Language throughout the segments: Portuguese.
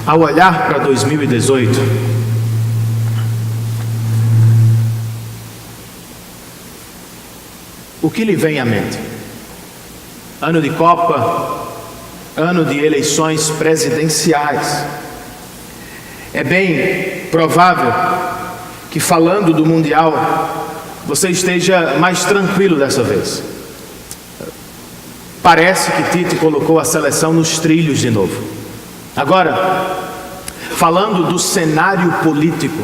Ao olhar para 2018, o que lhe vem à mente? Ano de Copa, ano de eleições presidenciais. É bem provável que, falando do Mundial, você esteja mais tranquilo dessa vez. Parece que Tite colocou a seleção nos trilhos de novo. Agora, falando do cenário político,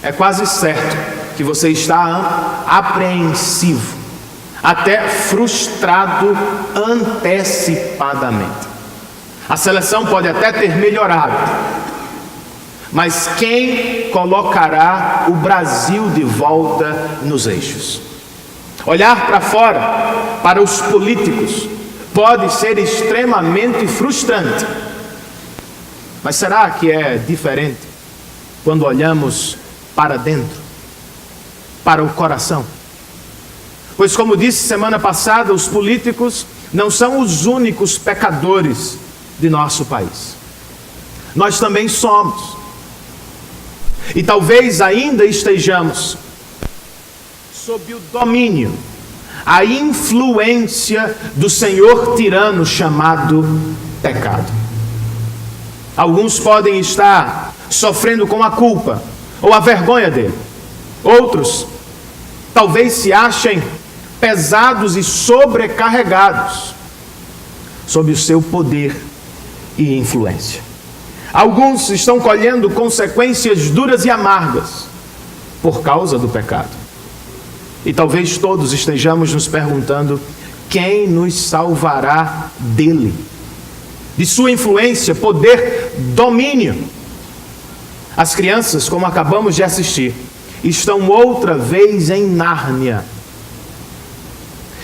é quase certo que você está apreensivo, até frustrado antecipadamente. A seleção pode até ter melhorado, mas quem colocará o Brasil de volta nos eixos? Olhar para fora, para os políticos, pode ser extremamente frustrante. Mas será que é diferente quando olhamos para dentro, para o coração? Pois, como disse semana passada, os políticos não são os únicos pecadores de nosso país. Nós também somos. E talvez ainda estejamos sob o domínio, a influência do senhor tirano chamado pecado. Alguns podem estar sofrendo com a culpa ou a vergonha dele. Outros talvez se achem pesados e sobrecarregados sob o seu poder e influência. Alguns estão colhendo consequências duras e amargas por causa do pecado. E talvez todos estejamos nos perguntando: quem nos salvará dele? De sua influência, poder, domínio. As crianças, como acabamos de assistir, estão outra vez em Nárnia.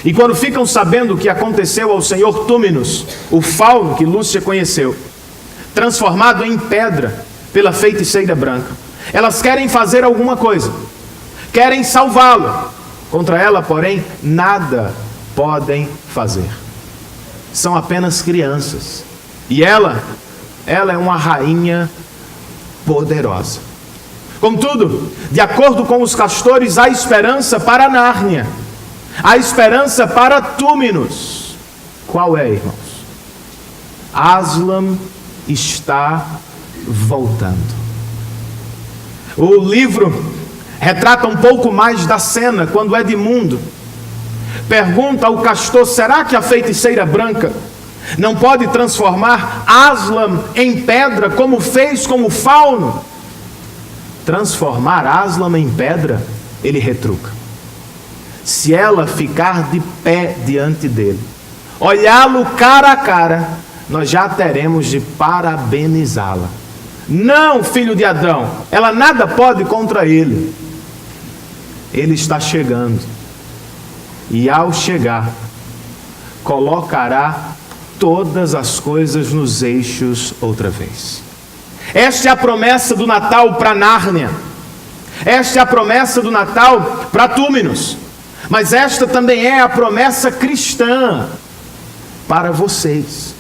E quando ficam sabendo o que aconteceu ao senhor Túminos, o fauno que Lúcia conheceu, transformado em pedra pela feiticeira branca, elas querem fazer alguma coisa, querem salvá-lo. Contra ela, porém, nada podem fazer. São apenas crianças. E ela é uma rainha poderosa. Contudo, de acordo com os castores, há esperança para Nárnia. Há esperança para Túminos. Qual é, irmãos? Aslan está voltando. O livro retrata um pouco mais da cena quando Edmundo pergunta ao castor: será que a feiticeira branca não pode transformar Aslan em pedra como fez com o fauno? Transformar Aslan em pedra? Ele retruca: se ela ficar de pé diante dele, olhá-lo cara a cara, nós já teremos de parabenizá-la. Não, filho de Adão, ela nada pode contra ele. Ele está chegando, e ao chegar, colocará todas as coisas nos eixos outra vez. Esta é a promessa do Natal para Nárnia. Esta é a promessa do Natal para Túminos. Mas esta também é a promessa cristã para vocês,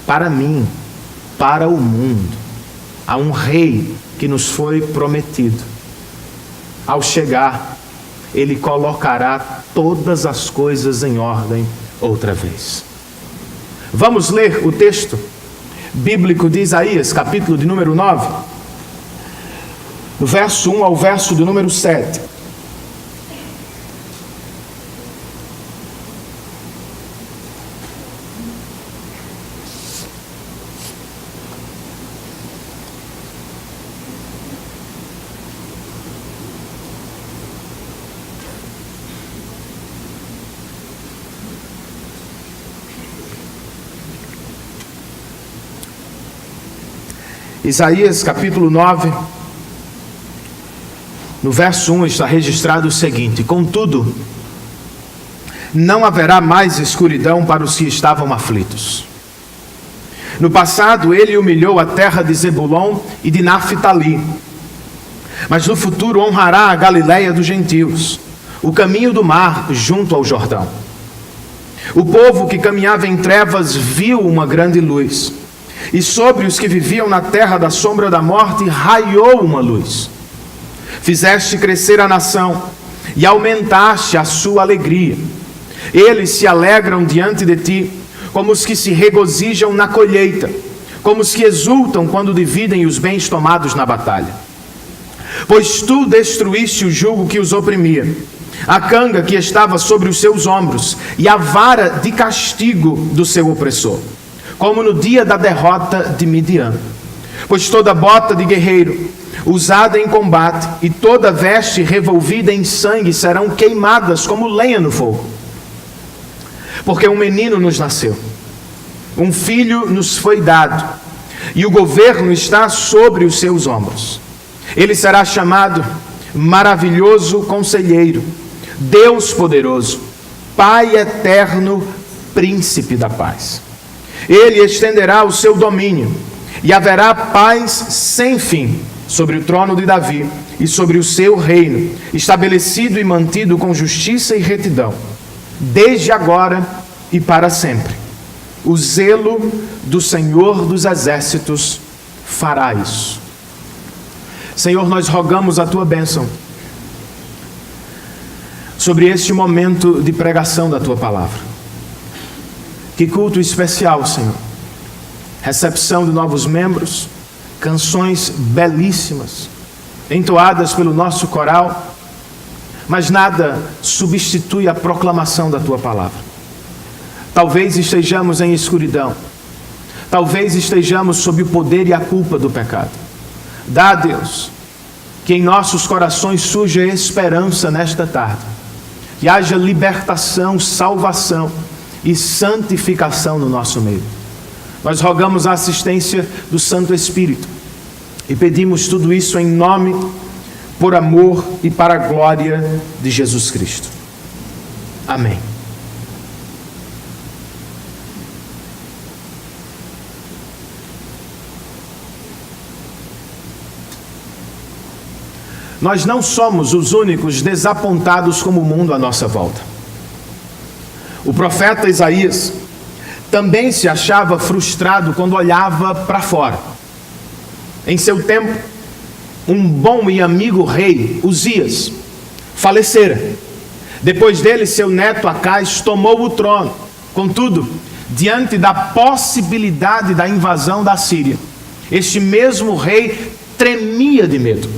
para mim, para o mundo. Há um rei que nos foi prometido. Ao chegar, ele colocará todas as coisas em ordem outra vez. Vamos ler o texto bíblico de Isaías, capítulo de número 9, do verso 1 ao verso de número 7. Isaías capítulo 9, no verso 1 está registrado o seguinte: contudo, não haverá mais escuridão para os que estavam aflitos. No passado ele humilhou a terra de Zebulon e de Naphtali, mas no futuro honrará a Galileia dos gentios, o caminho do mar junto ao Jordão. O povo que caminhava em trevas viu uma grande luz, e sobre os que viviam na terra da sombra da morte raiou uma luz. Fizeste crescer a nação e aumentaste a sua alegria. Eles se alegram diante de ti, como os que se regozijam na colheita, como os que exultam quando dividem os bens tomados na batalha. Pois tu destruíste o jugo que os oprimia, a canga que estava sobre os seus ombros e a vara de castigo do seu opressor, como no dia da derrota de Midian. Pois toda bota de guerreiro usada em combate e toda veste revolvida em sangue serão queimadas como lenha no fogo. Porque um menino nos nasceu, um filho nos foi dado, e o governo está sobre os seus ombros. Ele será chamado Maravilhoso Conselheiro, Deus Poderoso, Pai Eterno, Príncipe da Paz. Ele estenderá o seu domínio, e haverá paz sem fim sobre o trono de Davi e sobre o seu reino, estabelecido e mantido com justiça e retidão, desde agora e para sempre. O zelo do Senhor dos Exércitos fará isso. Senhor, nós rogamos a tua bênção sobre este momento de pregação da tua palavra. Que culto especial, Senhor. Recepção de novos membros, canções belíssimas, entoadas pelo nosso coral, mas nada substitui a proclamação da tua palavra. Talvez estejamos em escuridão, talvez estejamos sob o poder e a culpa do pecado. Dá, Deus, que em nossos corações surja esperança nesta tarde, que haja libertação, salvação e santificação no nosso meio. Nós rogamos a assistência do Santo Espírito e pedimos tudo isso em nome, por amor e para a glória de Jesus Cristo. Amém. Nós não somos os únicos desapontados como o mundo à nossa volta. O profeta Isaías também se achava frustrado quando olhava para fora. Em seu tempo, um bom e amigo rei, Uzias, falecera. Depois dele, seu neto Acais tomou o trono. Contudo, diante da possibilidade da invasão da Síria, este mesmo rei tremia de medo.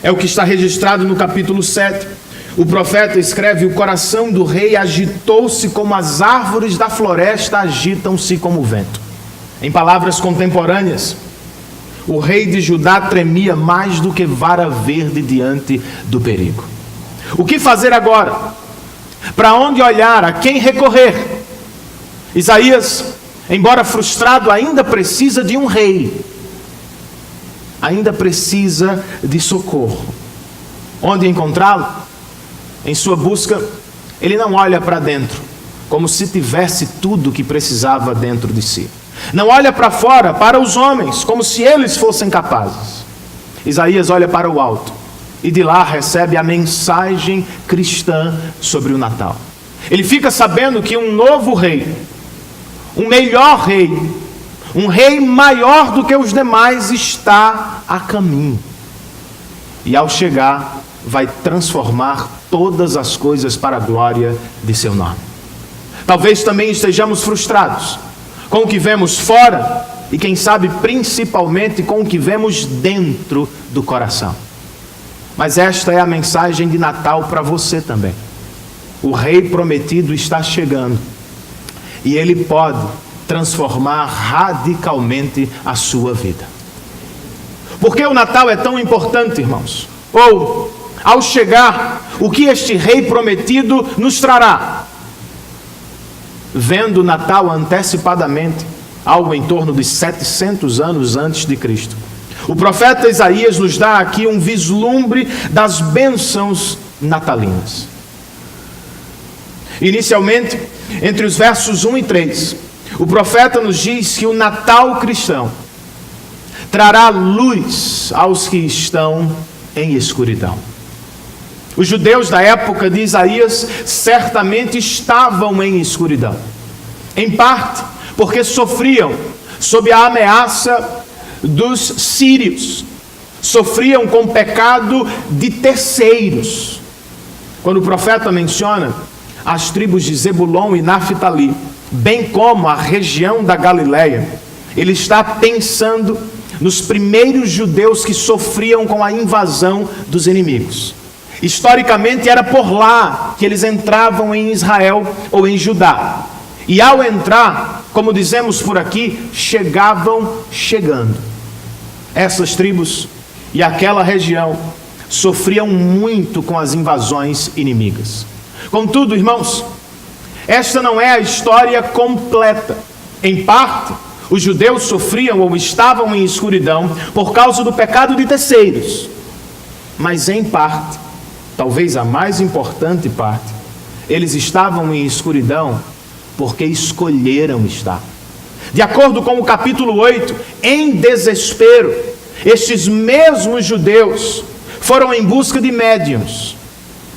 É o que está registrado no capítulo 7. O profeta escreve: o coração do rei agitou-se como as árvores da floresta agitam-se como o vento. Em palavras contemporâneas, o rei de Judá tremia mais do que vara verde diante do perigo. O que fazer agora? Para onde olhar? A quem recorrer? Isaías, embora frustrado, ainda precisa de um rei. Ainda precisa de socorro. Onde encontrá-lo? Em sua busca, ele não olha para dentro, como se tivesse tudo o que precisava dentro de si. Não olha para fora, para os homens, como se eles fossem capazes. Isaías olha para o alto e de lá recebe a mensagem cristã sobre o Natal. Ele fica sabendo que um novo rei, um melhor rei, um rei maior do que os demais está a caminho. E ao chegar, vai transformar todas as coisas para a glória de seu nome. Talvez também estejamos frustrados com o que vemos fora e, quem sabe, principalmente com o que vemos dentro do coração. Mas esta é a mensagem de Natal para você também. O Rei prometido está chegando e ele pode transformar radicalmente a sua vida. Por que o Natal é tão importante, irmãos? Ou, ao chegar, o que este Rei prometido nos trará? Vendo o Natal antecipadamente, algo em torno de 700 anos antes de Cristo, o profeta Isaías nos dá aqui um vislumbre das bênçãos natalinas. Inicialmente, entre os versos 1 e 3, o profeta nos diz que o Natal cristão trará luz aos que estão em escuridão. Os judeus da época de Isaías certamente estavam em escuridão, em parte porque sofriam sob a ameaça dos sírios. Sofriam com o pecado de terceiros. Quando o profeta menciona as tribos de Zebulon e Naftali, bem como a região da Galileia, ele está pensando nos primeiros judeus que sofriam com a invasão dos inimigos. Historicamente era por lá que eles entravam em Israel ou em Judá. E ao entrar, como dizemos por aqui, chegavam chegando. Essas tribos e aquela região sofriam muito com as invasões inimigas. Contudo, irmãos, esta não é a história completa. Em parte, os judeus sofriam ou estavam em escuridão por causa do pecado de terceiros. Mas em parte, talvez a mais importante parte, eles estavam em escuridão porque escolheram estar. De acordo com o capítulo 8, em desespero, estes mesmos judeus foram em busca de médiuns,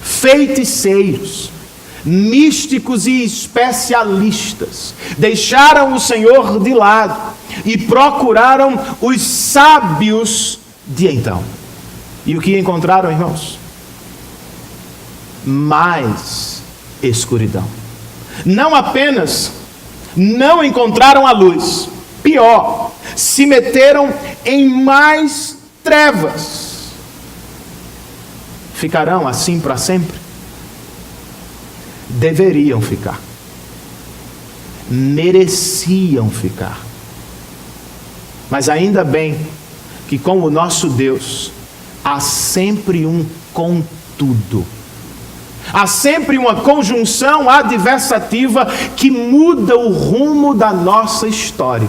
feiticeiros, místicos e especialistas. Deixaram o Senhor de lado e procuraram os sábios de então. E o que encontraram, irmãos? Mais escuridão. Não apenas não encontraram a luz, pior, se meteram em mais trevas. Ficarão assim para sempre? Deveriam ficar. Mereciam ficar. Mas ainda bem que com o nosso Deus há sempre um contudo. Há sempre uma conjunção adversativa que muda o rumo da nossa história.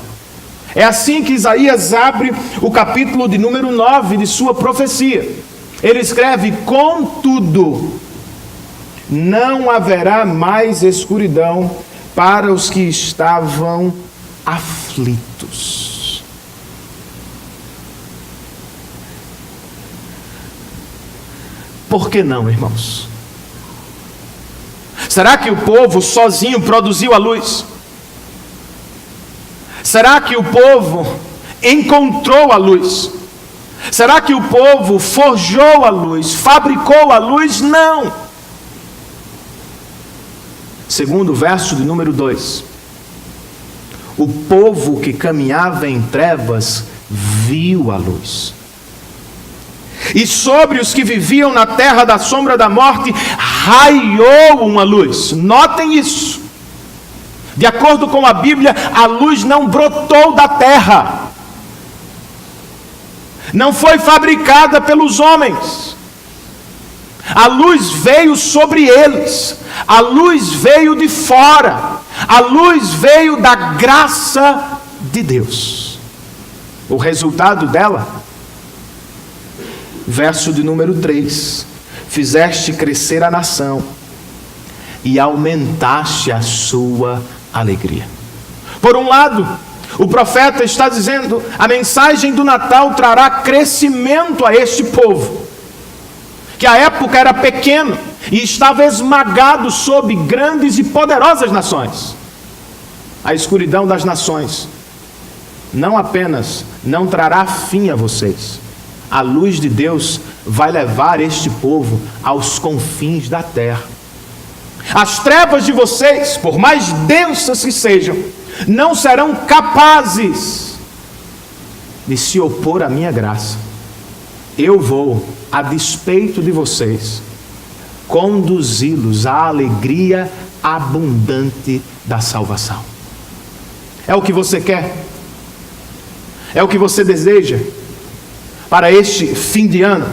É assim que Isaías abre o capítulo de número 9 de sua profecia. Ele escreve: contudo, não haverá mais escuridão para os que estavam aflitos. Por que não, irmãos? Será que o povo sozinho produziu a luz? Será que o povo encontrou a luz? Será que o povo forjou a luz, fabricou a luz? Não. Segundo o verso de número 2, o povo que caminhava em trevas viu a luz. E sobre os que viviam na terra da sombra da morte, raiou uma luz. Notem isso. De acordo com a Bíblia, a luz não brotou da terra. Não foi fabricada pelos homens. A luz veio sobre eles. A luz veio de fora. A luz veio da graça de Deus. O resultado dela, verso de número 3: fizeste crescer a nação e aumentaste a sua alegria. Por um lado, o profeta está dizendo: a mensagem do Natal trará crescimento a este povo, que à época era pequeno e estava esmagado sob grandes e poderosas nações. A escuridão das nações não apenas não trará fim a vocês, a luz de Deus vai levar este povo aos confins da terra. As trevas de vocês, por mais densas que sejam, não serão capazes de se opor à minha graça. Eu vou, a despeito de vocês, conduzi-los à alegria abundante da salvação. É o que você quer? É o que você deseja para este fim de ano?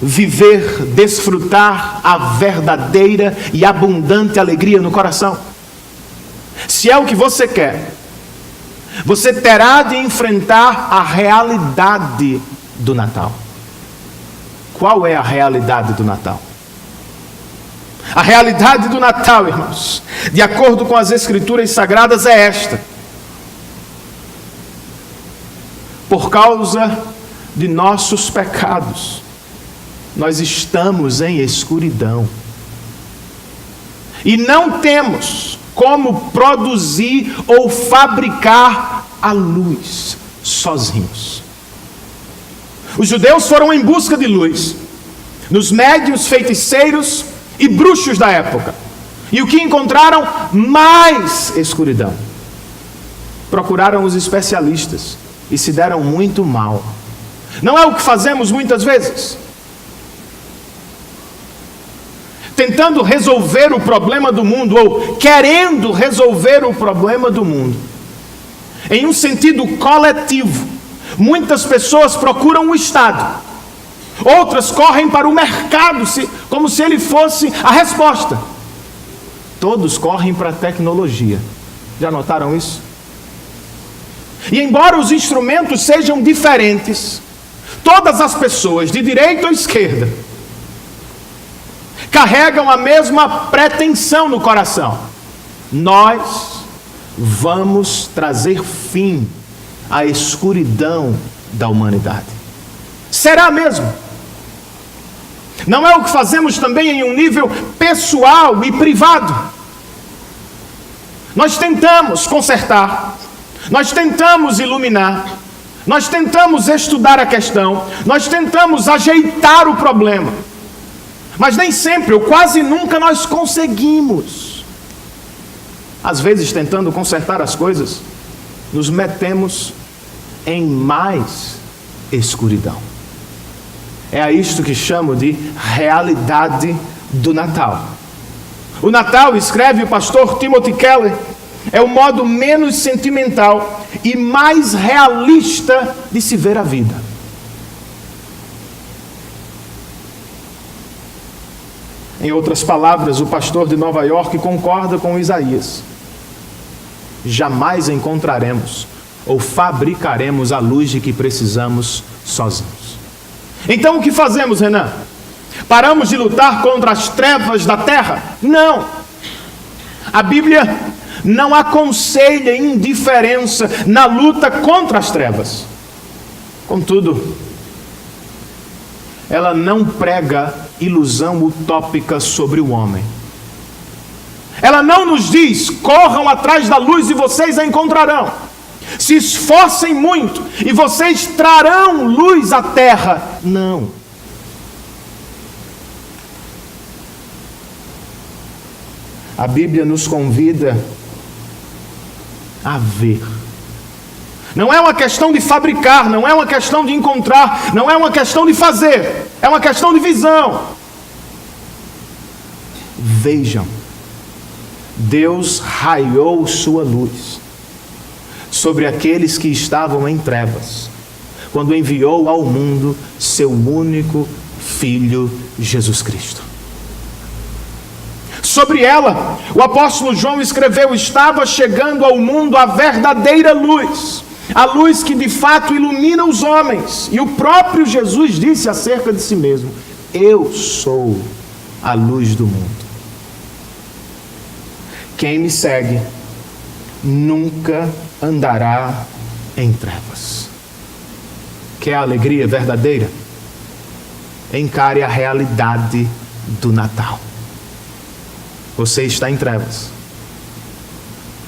Viver, desfrutar a verdadeira e abundante alegria no coração? Se é o que você quer, você terá de enfrentar a realidade do Natal. Qual é a realidade do Natal? A realidade do Natal, irmãos, de acordo com as Escrituras Sagradas, é esta: por causa de nossos pecados, nós estamos em escuridão e não temos como produzir ou fabricar a luz sozinhos. Os judeus foram em busca de luz nos médiuns, feiticeiros e bruxos da época. E o que encontraram? Mais escuridão. Procuraram os especialistas e se deram muito mal. Não é o que fazemos muitas vezes? Tentando resolver o problema do mundo, ou querendo resolver o problema do mundo, em um sentido coletivo. Muitas pessoas procuram o Estado, outras correm para o mercado, como se ele fosse a resposta. Todos correm para a tecnologia. Já notaram isso? E embora os instrumentos sejam diferentes, todas as pessoas, de direita ou esquerda, carregam a mesma pretensão no coração: nós vamos trazer fim à escuridão da humanidade. Será mesmo? Não é o que fazemos também em um nível pessoal e privado? Nós tentamos consertar, nós tentamos iluminar, nós tentamos estudar a questão, nós tentamos ajeitar o problema, mas nem sempre, ou quase nunca, nós conseguimos. Às vezes, tentando consertar as coisas, nos metemos em mais escuridão. É a isto que chamo de realidade do Natal. O Natal, escreve o pastor Timothy Keller, é o modo menos sentimental e mais realista de se ver a vida. Em outras palavras, o pastor de Nova York concorda com Isaías: jamais encontraremos ou fabricaremos a luz de que precisamos sozinhos. Então o que fazemos, Renan? Paramos de lutar contra as trevas da terra? Não! A Bíblia não aconselha indiferença na luta contra as trevas. Contudo, ela não prega ilusão utópica sobre o homem. Ela não nos diz: corram atrás da luz e vocês a encontrarão. Se esforcem muito e vocês trarão luz à terra. Não. A Bíblia nos convida a ver. Não é uma questão de fabricar, não é uma questão de encontrar, não é uma questão de fazer, é uma questão de visão. Vejam, Deus raiou sua luz sobre aqueles que estavam em trevas, quando enviou ao mundo seu único Filho, Jesus Cristo. Sobre ela, o apóstolo João escreveu: estava chegando ao mundo a verdadeira luz, a luz que de fato ilumina os homens. E o próprio Jesus disse acerca de si mesmo: eu sou a luz do mundo. Quem me segue nunca andará em trevas. Quer a alegria verdadeira? Encare a realidade do Natal. Você está em trevas,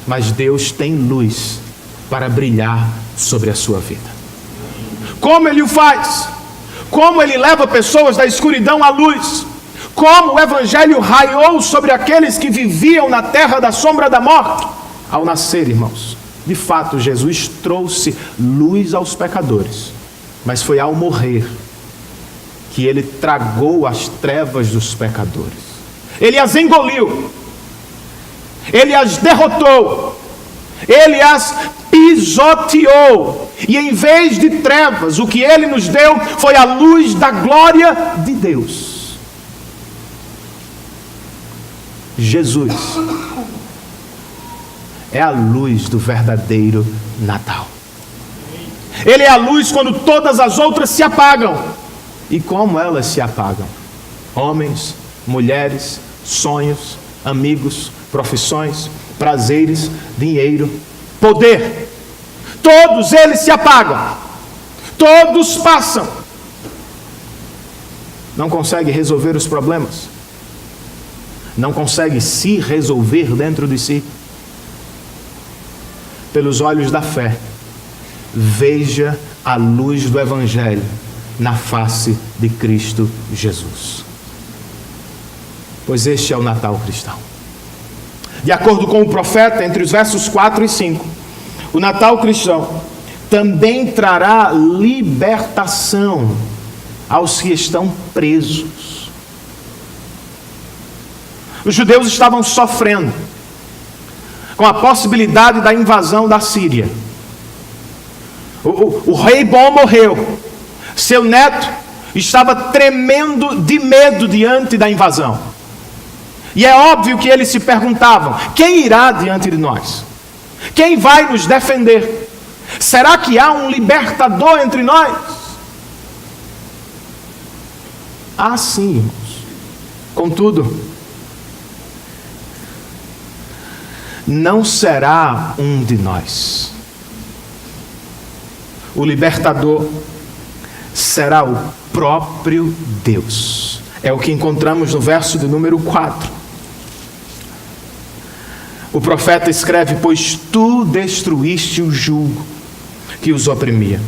mas Deus tem luz para brilhar sobre a sua vida. Como Ele o faz? Como Ele leva pessoas da escuridão à luz? Como o Evangelho raiou sobre aqueles que viviam na terra da sombra da morte? Ao nascer, irmãos, de fato, Jesus trouxe luz aos pecadores, mas foi ao morrer que Ele tragou as trevas dos pecadores. Ele as engoliu, Ele as derrotou, Ele as pisoteou, e em vez de trevas, o que Ele nos deu foi a luz da glória de Deus. Jesus é a luz do verdadeiro Natal. Ele é a luz quando todas as outras se apagam. E como elas se apagam? Homens, mulheres, sonhos, amigos, profissões, prazeres, dinheiro, poder. Todos eles se apagam. Todos passam. Não consegue resolver os problemas. Não consegue se resolver dentro de si. Pelos olhos da fé, veja a luz do Evangelho na face de Cristo Jesus. Pois este é o Natal cristão. De acordo com o profeta, entre os versos 4 e 5, o Natal cristão também trará libertação aos que estão presos. Os judeus estavam sofrendo com a possibilidade da invasão da Síria. O rei bom morreu. Seu neto estava tremendo de medo diante da invasão. E é óbvio que eles se perguntavam: quem irá diante de nós? Quem vai nos defender? Será que há um libertador entre nós? Ah, sim, irmãos. Contudo, não será um de nós. O libertador será o próprio Deus. É o que encontramos no verso de número 4. O profeta escreve: pois tu destruíste o jugo que os oprimia,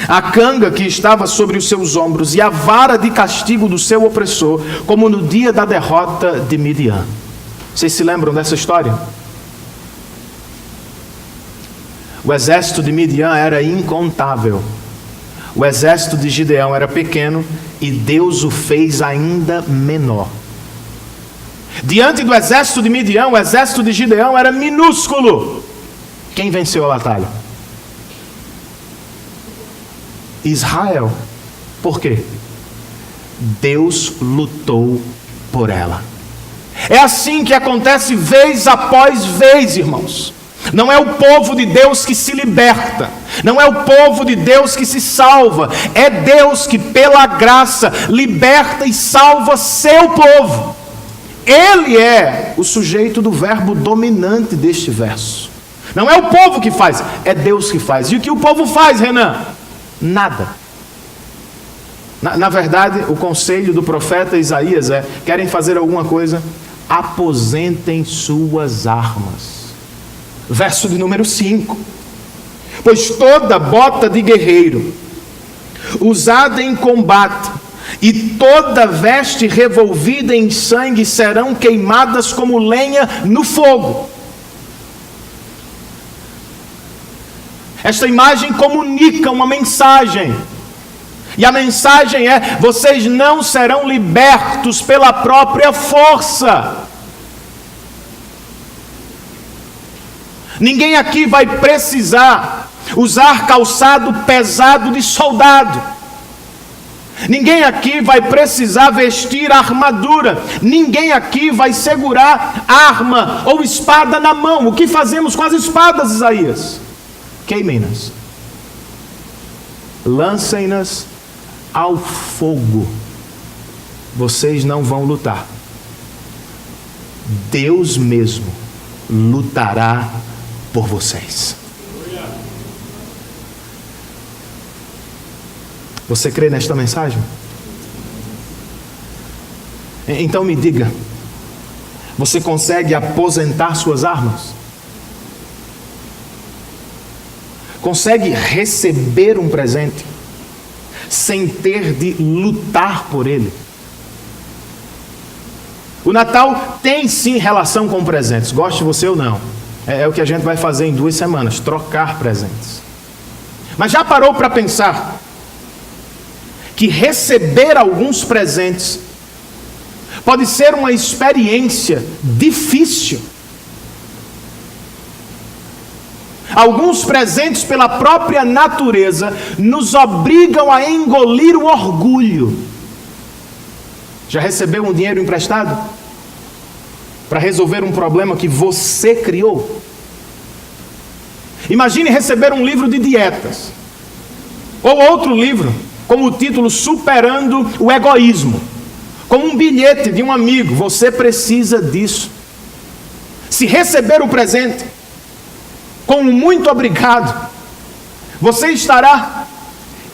a canga que estava sobre os seus ombros e a vara de castigo do seu opressor, como no dia da derrota de Midian. Vocês se lembram dessa história? O exército de Midian era incontável. O exército de Gideão era pequeno e Deus o fez ainda menor. Diante do exército de Midian, o exército de Gideão era minúsculo. Quem venceu a batalha? Israel. Por quê? Deus lutou por ela. É assim que acontece vez após vez, irmãos. Não é o povo de Deus que se liberta, não é o povo de Deus que se salva, é Deus que pela graça liberta e salva seu povo. Ele é o sujeito do verbo dominante deste verso. Não é o povo que faz, é Deus que faz. E o que o povo faz, Renan? Nada. Na verdade, o conselho do profeta Isaías é: querem fazer alguma coisa? Aposentem suas armas. Verso de número 5. Pois toda bota de guerreiro usada em combate e toda veste revolvida em sangue serão queimadas como lenha no fogo. Esta imagem comunica uma mensagem. E a mensagem é: vocês não serão libertos pela própria força. Ninguém aqui vai precisar usar calçado pesado de soldado. Ninguém aqui vai precisar vestir armadura. Ninguém aqui vai segurar arma ou espada na mão. O que fazemos com as espadas, Isaías? Queimem-nas. Lancem-nas ao fogo. Vocês não vão lutar. Deus mesmo lutará por vocês. Você crê nesta mensagem? Então me diga, você consegue aposentar suas armas? Consegue receber um presente sem ter de lutar por ele? O Natal tem sim relação com presentes, goste você ou não. É o que a gente vai fazer em 2 semanas, trocar presentes. Mas já parou para pensar que receber alguns presentes pode ser uma experiência difícil? Alguns presentes, pela própria natureza, nos obrigam a engolir o orgulho. Já recebeu um dinheiro emprestado para resolver um problema que você criou? Imagine receber um livro de dietas, ou outro livro com o título Superando o Egoísmo, com um bilhete de um amigo: você precisa disso. Se receber o presente com um muito obrigado, você estará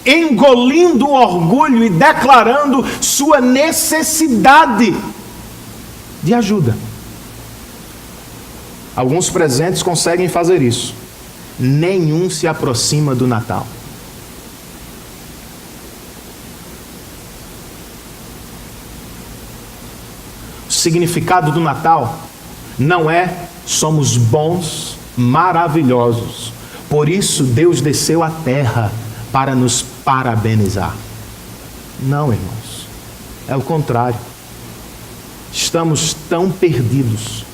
engolindo o orgulho e declarando sua necessidade de ajuda. Alguns presentes conseguem fazer isso. nenhum se aproxima do Natal. O significado do Natal não é somos bons, maravilhosos, por isso Deus desceu à terra para nos parabenizar. Não, irmãos, é o contrário. Estamos tão perdidos,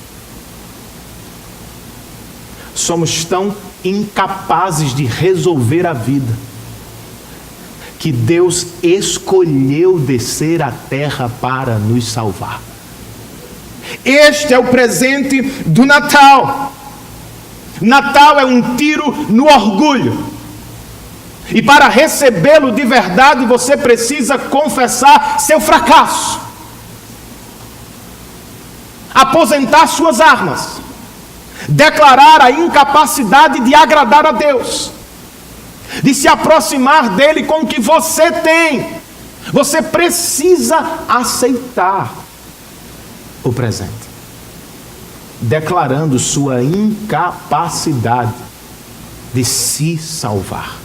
somos tão incapazes de resolver a vida, que Deus escolheu descer à terra para nos salvar. Este é o presente do Natal. Natal é um tiro no orgulho. E para recebê-lo de verdade, você precisa confessar seu fracasso, aposentar suas armas, declarar a incapacidade de agradar a Deus, de se aproximar dele com o que você tem. Você precisa aceitar o presente, declarando sua incapacidade de se salvar.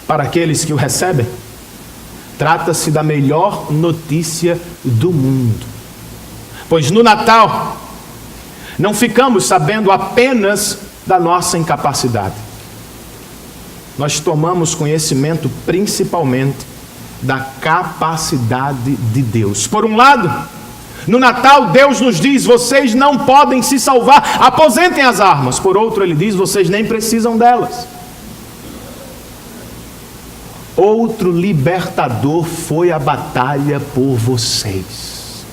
Para aqueles que o recebem, trata-se da melhor notícia do mundo, pois no Natal não ficamos sabendo apenas da nossa incapacidade. Nós tomamos conhecimento principalmente da capacidade de Deus. Por um lado, no Natal Deus nos diz: vocês não podem se salvar, aposentem as armas. Por outro, Ele diz: vocês nem precisam delas. Outro libertador foi à batalha por vocês.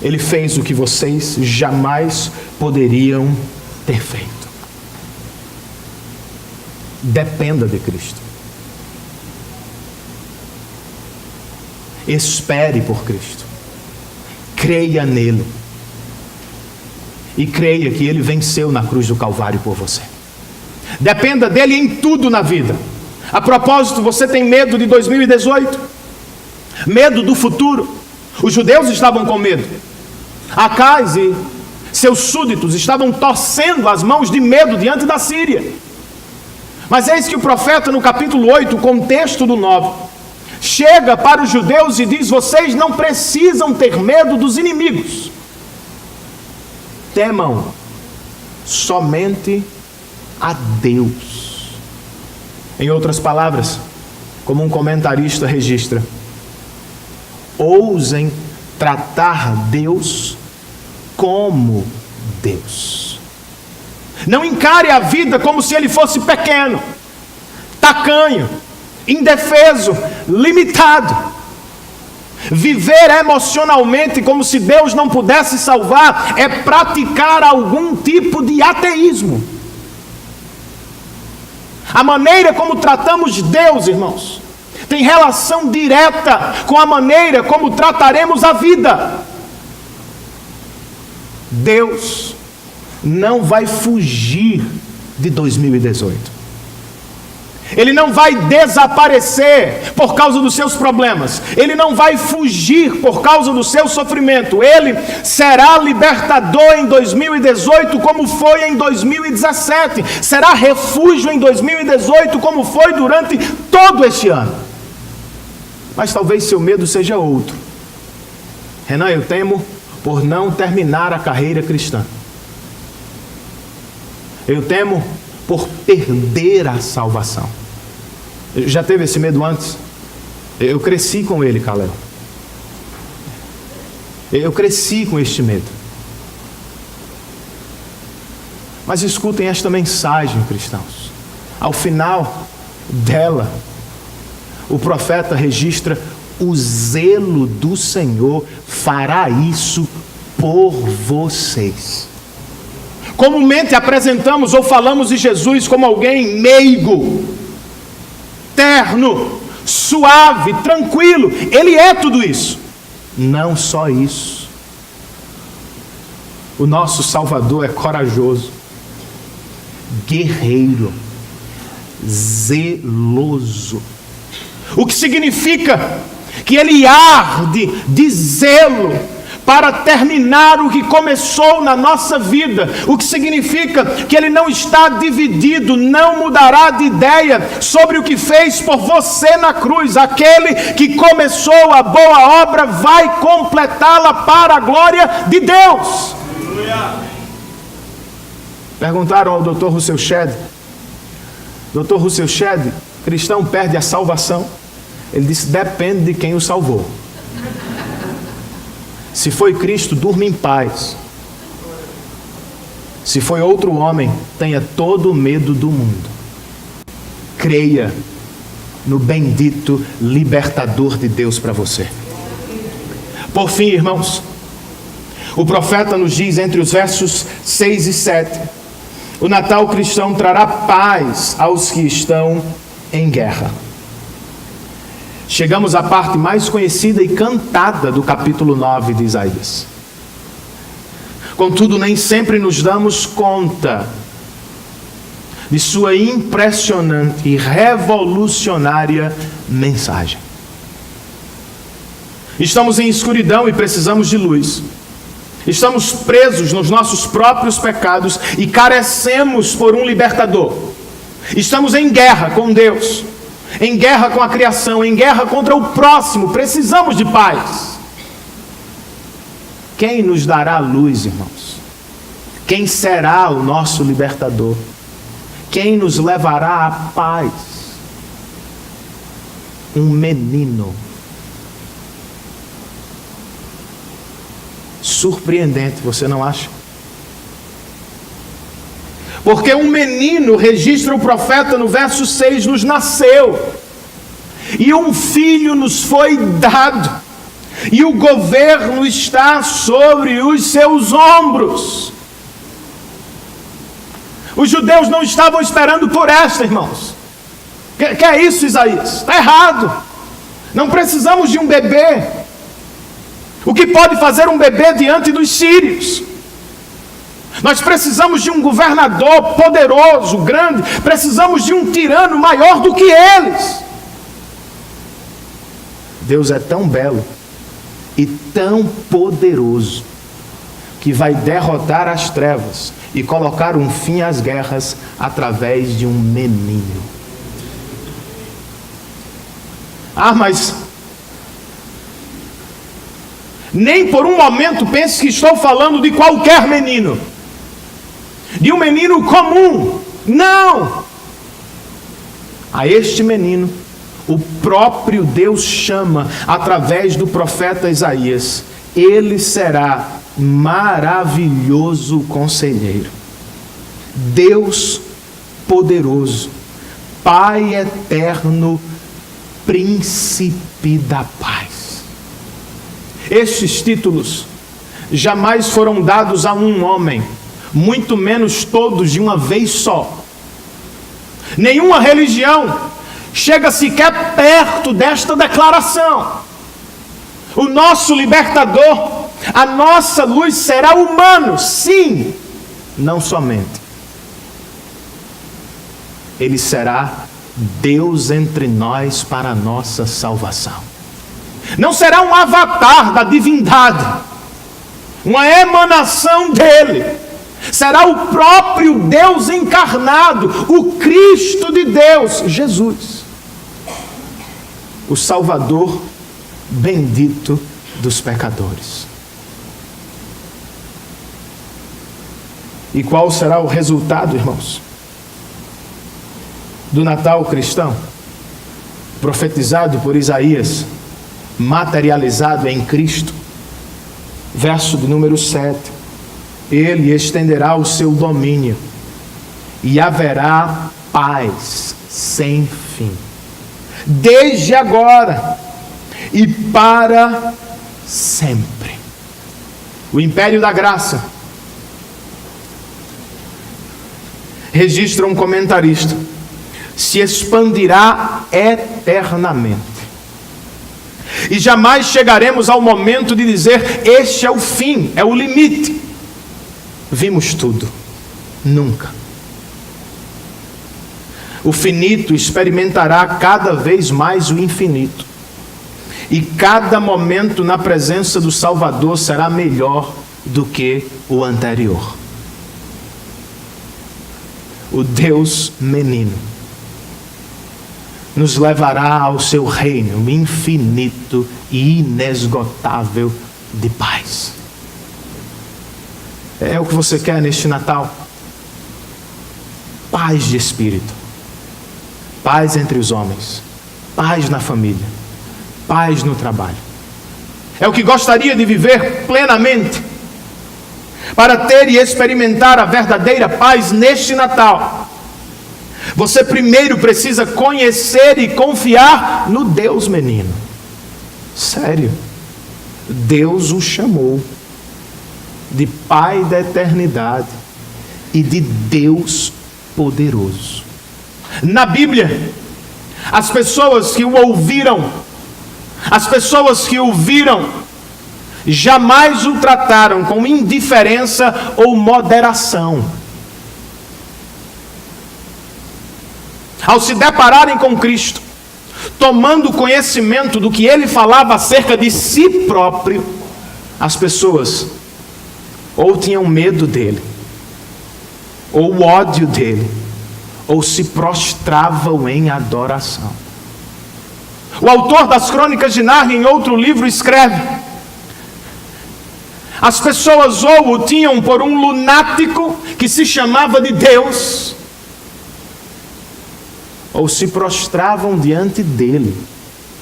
Ele fez o que vocês jamais poderiam ter feito. Dependa de Cristo. Espere por Cristo. Creia nele. E creia que ele venceu na cruz do Calvário por você. Dependa dele em tudo na vida. A propósito, você tem medo de 2018? Medo do futuro? Os judeus estavam com medo. Acais e seus súditos estavam torcendo as mãos de medo diante da Síria. Mas eis que o profeta, no capítulo 8, o contexto do 9, chega para os judeus e diz: vocês não precisam ter medo dos inimigos. Temam somente a Deus. Em outras palavras, como um comentarista registra, ousem tratar Deus como Deus. Não encare a vida como se ele fosse pequeno, tacanho, indefeso, limitado. Viver emocionalmente como se Deus não pudesse salvar é praticar algum tipo de ateísmo. A maneira como tratamos Deus, irmãos, tem relação direta com a maneira como trataremos a vida. Deus não vai fugir de 2018. Ele não vai desaparecer por causa dos seus problemas. Ele não vai fugir por causa do seu sofrimento. Ele será libertador em 2018 como foi em 2017. Será refúgio em 2018 como foi durante todo este ano. Mas talvez seu medo seja outro. Renan, eu temo por não terminar a carreira cristã. Eu temo por perder a salvação. Já teve esse medo antes? Eu cresci com ele, Caleb. Eu cresci com este medo. Mas escutem esta mensagem, cristãos. Ao final dela, o profeta registra: o zelo do Senhor fará isso por vocês. Comumente apresentamos ou falamos de Jesus como alguém meigo, terno, suave, tranquilo. Ele é tudo isso. Não só isso. O nosso Salvador é corajoso, guerreiro, zeloso. O que significa que ele arde de zelo para terminar o que começou na nossa vida, o que significa que Ele não está dividido, não mudará de ideia sobre o que fez por você na cruz. Aquele que começou a boa obra vai completá-la para a glória de Deus. Perguntaram ao Dr. Russell Shedd: Dr. Russell Shedd, cristão perde a salvação? Ele disse: depende de quem o salvou. Se foi Cristo, durma em paz. Se foi outro homem, tenha todo o medo do mundo. Creia no bendito libertador de Deus para você. Por fim, irmãos, o profeta nos diz entre os versos 6 e 7: o Natal cristão trará paz aos que estão em guerra. Chegamos à parte mais conhecida e cantada do capítulo 9 de Isaías. Contudo, nem sempre nos damos conta de sua impressionante e revolucionária mensagem. Estamos em escuridão e precisamos de luz. Estamos presos nos nossos próprios pecados e carecemos por um libertador. Estamos em guerra com Deus, em guerra com a criação, em guerra contra o próximo. Precisamos de paz. Quem nos dará luz, irmãos? Quem será o nosso libertador? Quem nos levará à paz? Um menino. Surpreendente, você não acha? Porque um menino, registra o profeta no verso 6, nos nasceu, e um filho nos foi dado, e o governo está sobre os seus ombros. Os judeus não estavam esperando por esta, irmãos. Que é isso, Isaías? Está errado. Não precisamos de um bebê. O que pode fazer um bebê diante dos sírios? Nós precisamos de um governador poderoso, grande. Precisamos de um tirano maior do que eles. Deus é tão belo e tão poderoso que vai derrotar as trevas e colocar um fim às guerras através de um menino. Mas nem por um momento pense que estou falando de qualquer menino, de um menino comum. Não! A este menino o próprio Deus chama através do profeta Isaías. Ele será maravilhoso conselheiro, Deus poderoso, Pai eterno, Príncipe da paz. Estes títulos jamais foram dados a um homem, muito menos todos de uma vez só. Nenhuma religião chega sequer perto desta declaração. O nosso libertador, a nossa luz será humano, sim, não somente. Ele será Deus entre nós para a nossa salvação. Não será um avatar da divindade, uma emanação dele. Será o próprio Deus encarnado, o Cristo de Deus, Jesus, o Salvador bendito dos pecadores. E qual será o resultado, irmãos, do Natal cristão, profetizado por Isaías, materializado em Cristo? Verso de número 7: ele estenderá o seu domínio e haverá paz sem fim, desde agora e para sempre. O império da graça, registra um comentarista, se expandirá eternamente. E jamais chegaremos ao momento de dizer: este é o fim, é o limite. Vimos tudo. Nunca. O finito experimentará cada vez mais o infinito. E cada momento na presença do Salvador será melhor do que o anterior. O Deus menino nos levará ao seu reino infinito e inesgotável de paz. É o que você quer neste Natal? Paz de espírito, paz entre os homens, paz na família, paz no trabalho. É o que gostaria de viver plenamente, para ter e experimentar a verdadeira paz neste Natal. Você primeiro precisa conhecer e confiar no Deus menino. Sério, Deus o chamou de Pai da eternidade e de Deus poderoso. Na Bíblia, as pessoas que o ouviram, jamais o trataram com indiferença ou moderação. Ao se depararem com Cristo, tomando conhecimento do que ele falava acerca de si próprio, as pessoas ou tinham medo dele, ou ódio dele, ou se prostravam em adoração. O autor das Crônicas de Nárnia, em outro livro, escreve: as pessoas ou o tinham por um lunático que se chamava de Deus, ou se prostravam diante dele,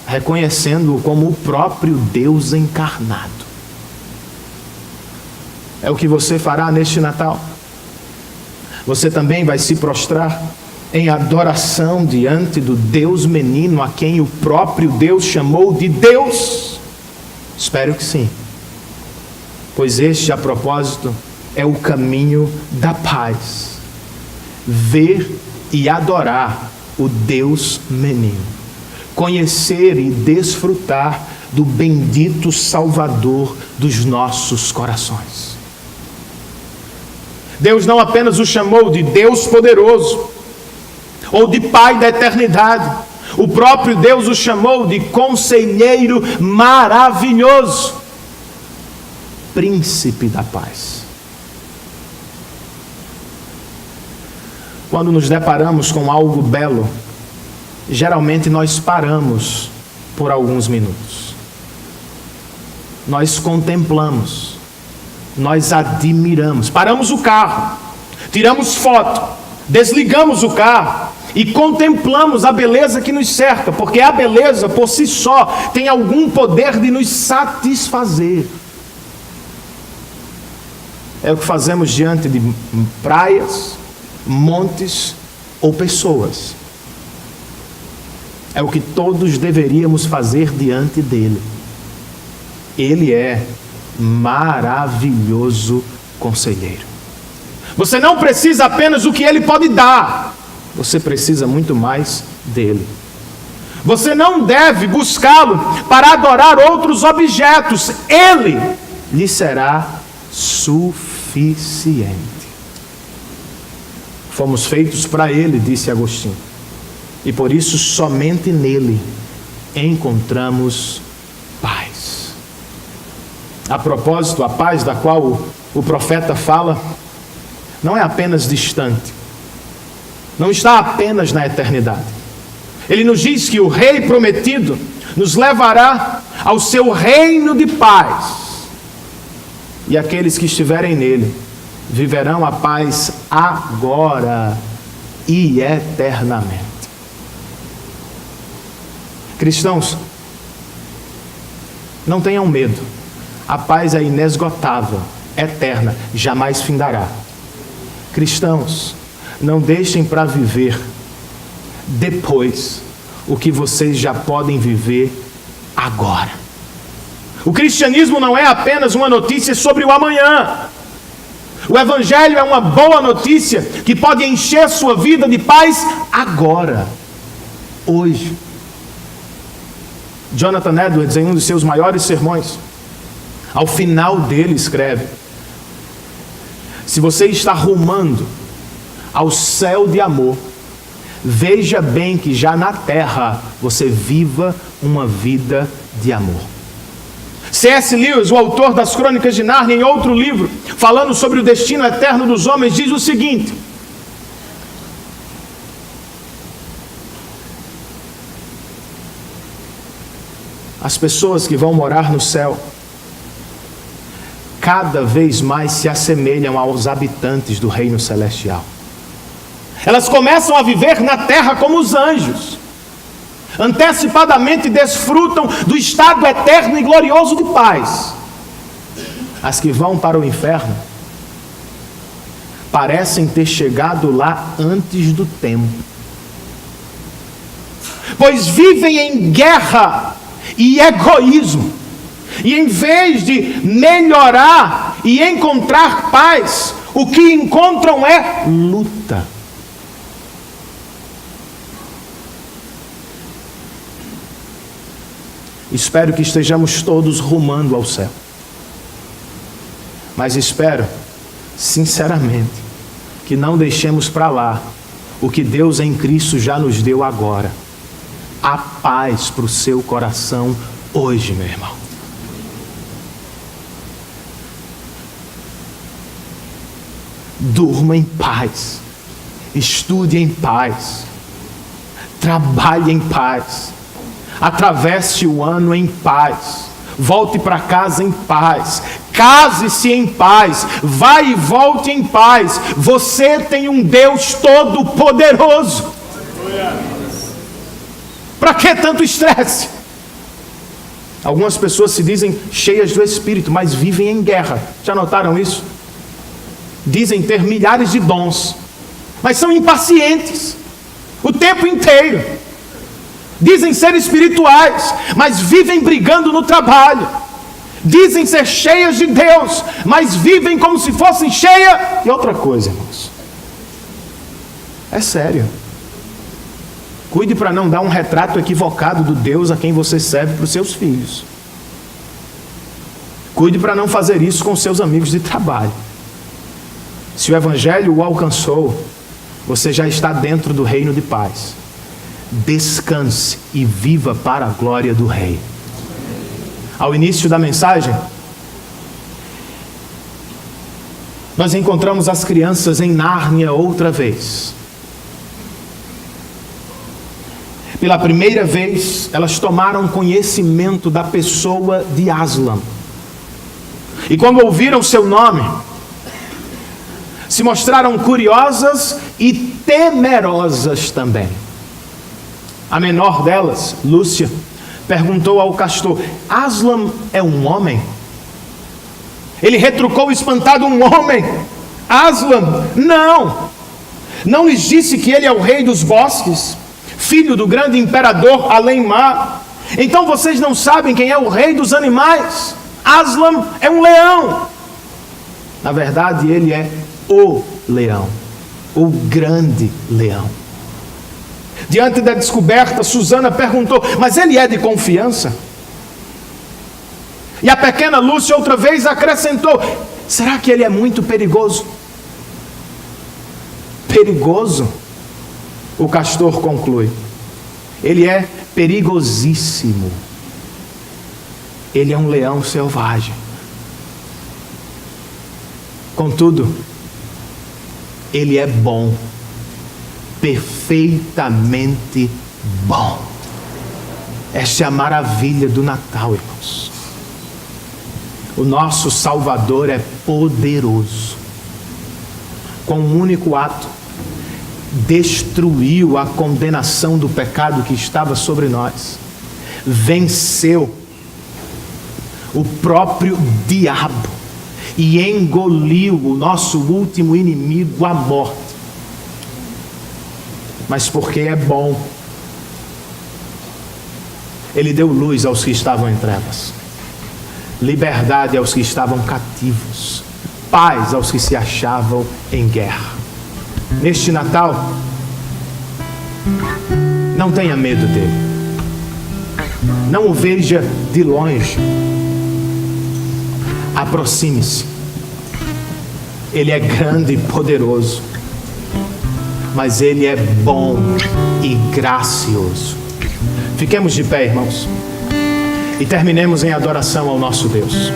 reconhecendo-o como o próprio Deus encarnado. É o que você fará neste Natal. Você também vai se prostrar em adoração diante do Deus menino, a quem o próprio Deus chamou de Deus? Espero que sim, pois este, a propósito, é o caminho da paz. Ver e adorar o Deus menino, conhecer e desfrutar do bendito Salvador dos nossos corações. Deus não apenas o chamou de Deus poderoso, ou de Pai da eternidade, o próprio Deus o chamou de Conselheiro maravilhoso, Príncipe da paz. Quando nos deparamos com algo belo, geralmente nós paramos por alguns minutos. Nós contemplamos, nós admiramos, paramos o carro, tiramos foto, desligamos o carro e contemplamos a beleza que nos cerca, porque a beleza por si só tem algum poder de nos satisfazer. É o que fazemos diante de praias, montes ou pessoas. É o que todos deveríamos fazer diante dele. Ele é maravilhoso conselheiro. Você não precisa apenas do que ele pode dar, você precisa muito mais dele. Você não deve buscá-lo para adorar outros objetos, ele lhe será suficiente. Fomos feitos para ele, disse Agostinho, e por isso somente nele encontramos paz. A propósito, a paz da qual o profeta fala não é apenas distante, não está apenas na eternidade. Ele nos diz que o Rei prometido nos levará ao seu reino de paz, e aqueles que estiverem nele viverão a paz agora e eternamente. Cristãos, não tenham medo. A paz é inesgotável, eterna, jamais findará. Cristãos, não deixem para viver depois o que vocês já podem viver agora. O cristianismo não é apenas uma notícia sobre o amanhã. O Evangelho é uma boa notícia que pode encher sua vida de paz agora, hoje. Jonathan Edwards, em um dos seus maiores sermões, ao final dele escreve: se você está rumando ao céu de amor, veja bem que já na terra você viva uma vida de amor. C.S. Lewis, o autor das Crônicas de Nárnia, em outro livro, falando sobre o destino eterno dos homens, diz o seguinte: as pessoas que vão morar no céu cada vez mais se assemelham aos habitantes do reino celestial. Elas começam a viver na terra como os anjos. Antecipadamente desfrutam do estado eterno e glorioso de paz. As que vão para o inferno parecem ter chegado lá antes do tempo, pois vivem em guerra e egoísmo, e em vez de melhorar e encontrar paz, o que encontram é luta. Espero que estejamos todos rumando ao céu. Mas espero, sinceramente, que não deixemos para lá o que Deus em Cristo já nos deu agora. A paz para o seu coração hoje, meu irmão. Durma em paz. Estude em paz. Trabalhe em paz. Atravesse o ano em paz. Volte para casa em paz. Case-se em paz. Vai e volte em paz. Você tem um Deus todo-poderoso. Para que tanto estresse? Algumas pessoas se dizem cheias do Espírito, mas vivem em guerra. Já notaram isso? Dizem ter milhares de dons, mas são impacientes o tempo inteiro. Dizem ser espirituais, mas vivem brigando no trabalho. Dizem ser cheias de Deus, mas vivem como se fossem cheias de outra coisa, irmãos. É sério. Cuide para não dar um retrato equivocado do Deus a quem você serve para os seus filhos. Cuide para não fazer isso com seus amigos de trabalho. Se o Evangelho o alcançou, você já está dentro do reino de paz. Descanse e viva para a glória do Rei. Ao início da mensagem, nós encontramos as crianças em Nárnia outra vez. Pela primeira vez, elas tomaram conhecimento da pessoa de Aslan. E quando ouviram seu nome, se mostraram curiosas e temerosas também. A menor delas, Lúcia, perguntou ao castor: Aslan é um homem? Ele retrucou espantado: um homem? Aslan, não lhes disse que ele é o rei dos bosques, filho do grande imperador Além-Mar? Então vocês não sabem quem é o rei dos animais? Aslan é um leão. Na verdade, ele é o leão, o grande leão. Diante da descoberta, Susana perguntou: mas ele é de confiança? E a pequena Lúcia outra vez acrescentou: será que ele é muito perigoso? Perigoso? O castor conclui: ele é perigosíssimo. Ele é um leão selvagem. Contudo, ele é bom, perfeitamente bom. Esta é a maravilha do Natal, irmãos. O nosso Salvador é poderoso. Com um único ato, destruiu a condenação do pecado que estava sobre nós. Venceu o próprio diabo e engoliu o nosso último inimigo, a morte. Mas porque é bom, ele deu luz aos que estavam em trevas, liberdade aos que estavam cativos, paz aos que se achavam em guerra. Neste Natal, não tenha medo dele, não o veja de longe, aproxime-se. Ele é grande e poderoso. mas Ele é bom e gracioso. Fiquemos de pé, irmãos, e terminemos em adoração ao nosso Deus.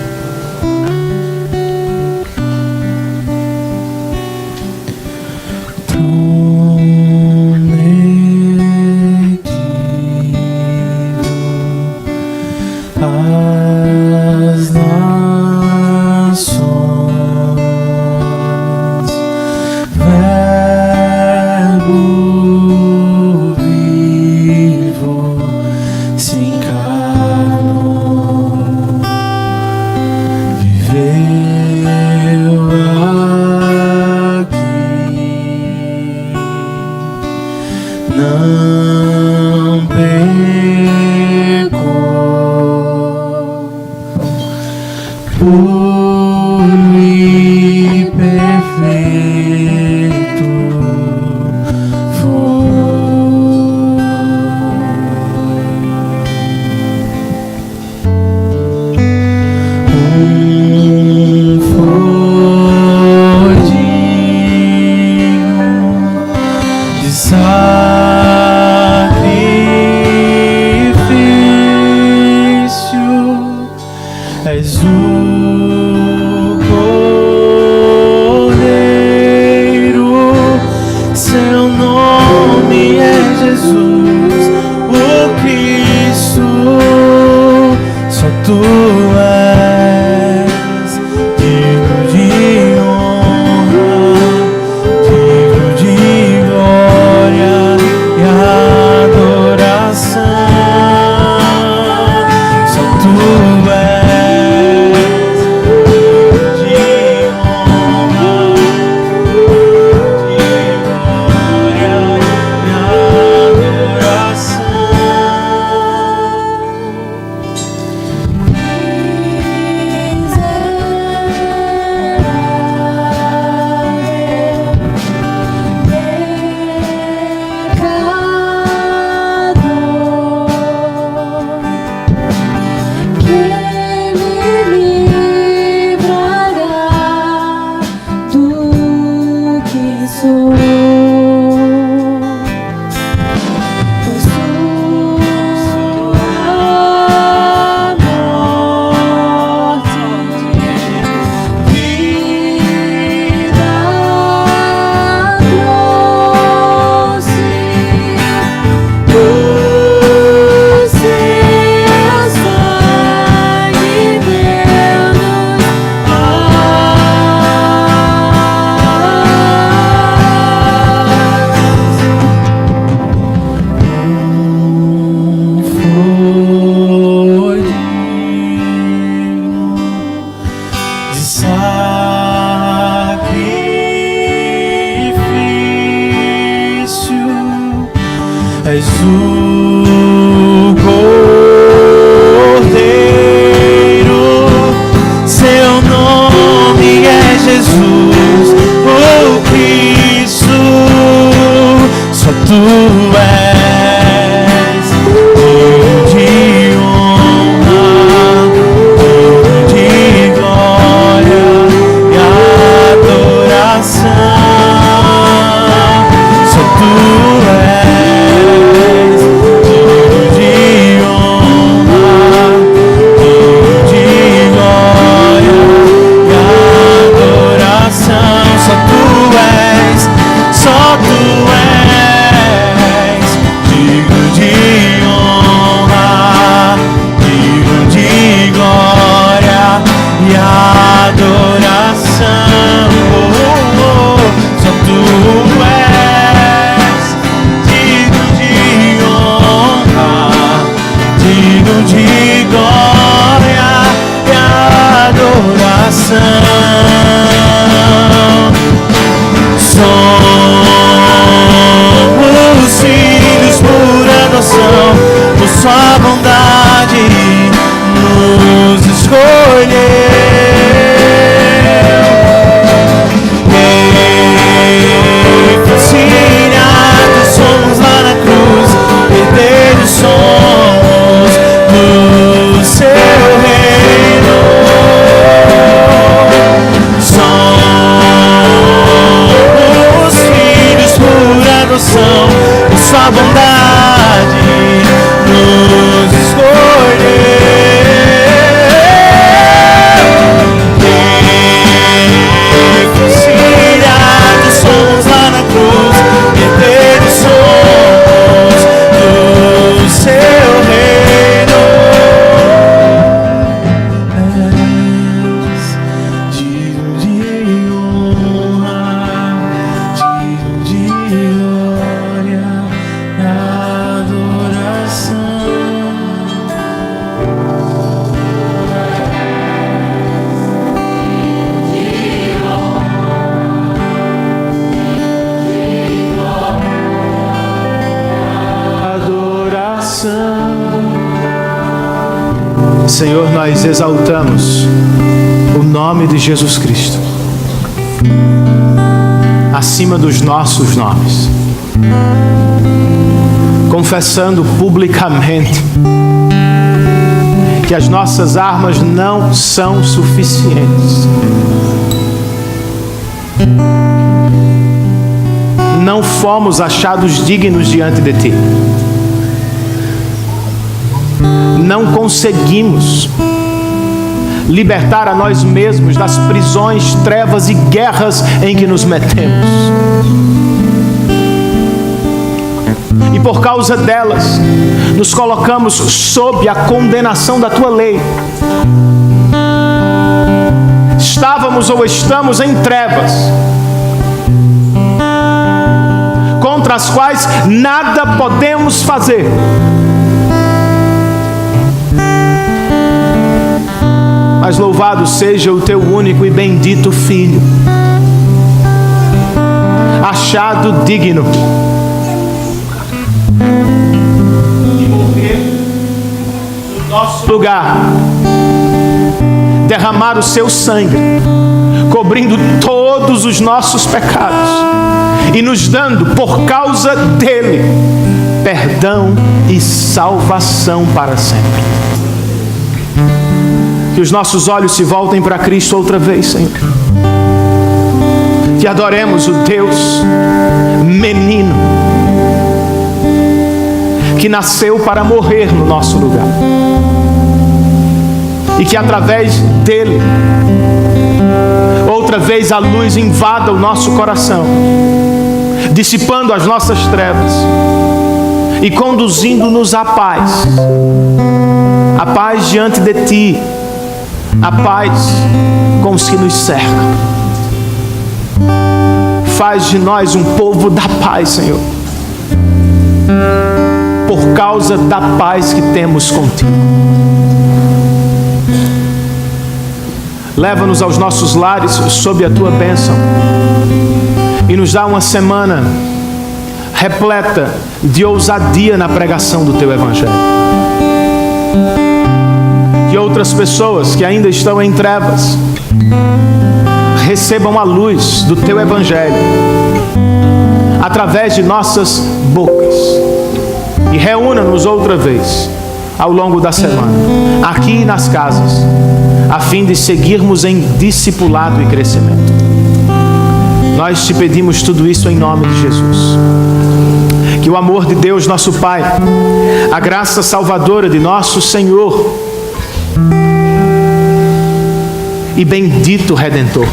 Tu és Senhor, nós exaltamos o nome de Jesus Cristo acima dos nossos nomes, confessando publicamente que as nossas armas não são suficientes. Não fomos achados dignos diante de Ti. Não conseguimos libertar a nós mesmos das prisões, trevas e guerras em que nos metemos. E por causa delas, nos colocamos sob a condenação da Tua lei. Estávamos ou estamos em trevas, contra as quais nada podemos fazer. Mas louvado seja o Teu único e bendito Filho, achado digno de morrer no nosso lugar, derramar o Seu sangue, cobrindo todos os nossos pecados e nos dando, por causa dele, perdão e salvação para sempre. Que os nossos olhos se voltem para Cristo outra vez, Senhor. Que adoremos o Deus menino que nasceu para morrer no nosso lugar. E que através dele, outra vez a luz invada o nosso coração, dissipando as nossas trevas e conduzindo-nos à paz. A paz diante de Ti, a paz com os que nos cercam. Faz de nós um povo da paz, Senhor, por causa da paz que temos contigo. Leva-nos aos nossos lares sob a Tua bênção e nos dá uma semana repleta de ousadia na pregação do Teu Evangelho. Que outras pessoas que ainda estão em trevas recebam a luz do Teu Evangelho através de nossas bocas. E reúna-nos outra vez ao longo da semana, aqui nas casas, a fim de seguirmos em discipulado e crescimento. Nós Te pedimos tudo isso em nome de Jesus. Que o amor de Deus, nosso Pai, a graça salvadora de nosso Senhor e bendito Redentor,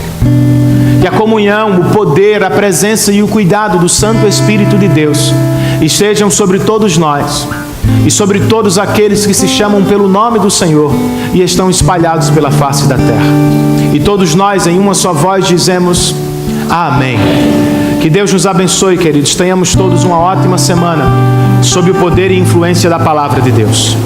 que a comunhão, o poder, a presença e o cuidado do Santo Espírito de Deus estejam sobre todos nós e sobre todos aqueles que se chamam pelo nome do Senhor e estão espalhados pela face da terra. E todos nós em uma só voz dizemos amém. Que Deus nos abençoe, queridos. Tenhamos todos uma ótima semana sob o poder e influência da palavra de Deus.